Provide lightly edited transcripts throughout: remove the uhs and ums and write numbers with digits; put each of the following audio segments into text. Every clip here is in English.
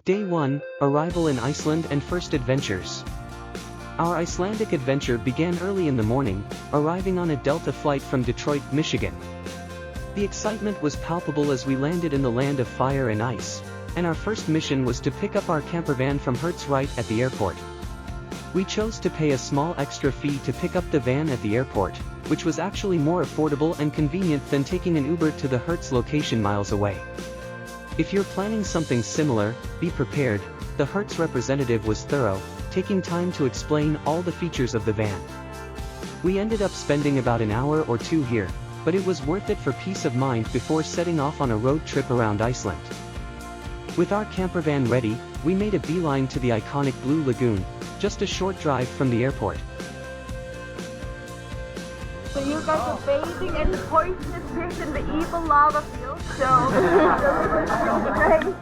Day 1, Arrival in Iceland and First Adventures. Our Icelandic adventure began early in the morning, arriving on a Delta flight from Detroit, Michigan. The excitement was palpable as we landed in the land of fire and ice, and our first mission was to pick up our campervan from Hertz right at the airport. We chose to pay a small extra fee to pick up the van at the airport, which was actually more affordable and convenient than taking an Uber to the Hertz location miles away. If you're planning something similar, be prepared. The Hertz representative was thorough, taking time to explain all the features of the van. We ended up spending about an hour or two here, but it was worth it for peace of mind before setting off on a road trip around Iceland. With our campervan ready, we made a beeline to the iconic Blue Lagoon, just a short drive from the airport. So you guys are bathing in the poisonous fish in the evil lava field, so great.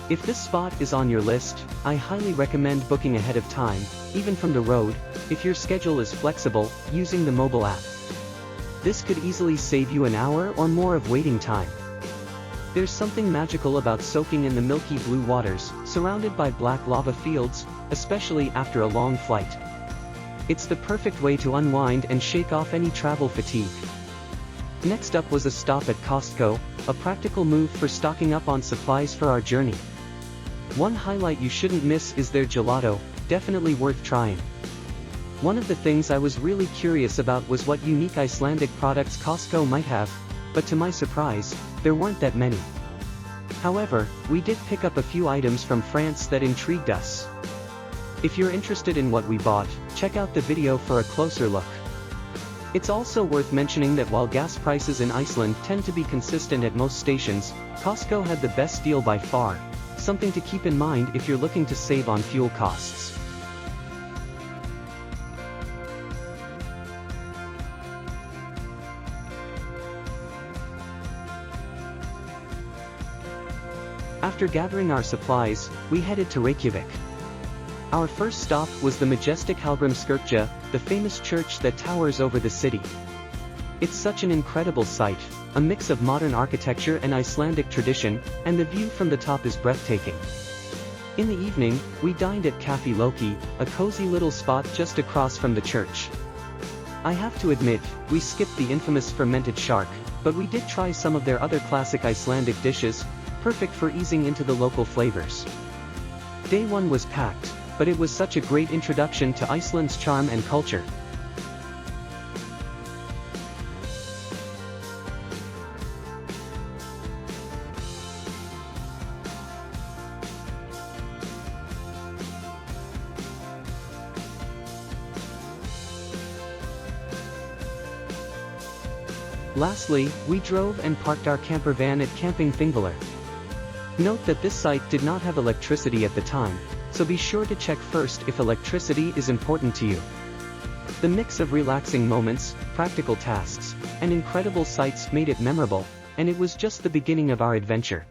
If this spot is on your list, I highly recommend booking ahead of time, even from the road, if your schedule is flexible, using the mobile app. This could easily save you an hour or more of waiting time. There's something magical about soaking in the milky blue waters, surrounded by black lava fields, especially after a long flight. It's the perfect way to unwind and shake off any travel fatigue. Next up was a stop at Costco, a practical move for stocking up on supplies for our journey. One highlight you shouldn't miss is their gelato, definitely worth trying. One of the things I was really curious about was what unique Icelandic products Costco might have, but to my surprise, there weren't that many. However, we did pick up a few items from France that intrigued us. If you're interested in what we bought, check out the video for a closer look. It's also worth mentioning that while gas prices in Iceland tend to be consistent at most stations, Costco had the best deal by far, something to keep in mind if you're looking to save on fuel costs. After gathering our supplies, we headed to Reykjavik. Our first stop was the majestic Hallgrímskirkja, the famous church that towers over the city. It's such an incredible sight, a mix of modern architecture and Icelandic tradition, and the view from the top is breathtaking. In the evening, we dined at Café Loki, a cozy little spot just across from the church. I have to admit, we skipped the infamous fermented shark, but we did try some of their other classic Icelandic dishes, perfect for easing into the local flavors. Day 1 was packed, but it was such a great introduction to Iceland's charm and culture. Lastly, we drove and parked our campervan at Camping Thingvellir. Note that this site did not have electricity at the time, so be sure to check first if electricity is important to you. The mix of relaxing moments, practical tasks, and incredible sights made it memorable, and it was just the beginning of our adventure.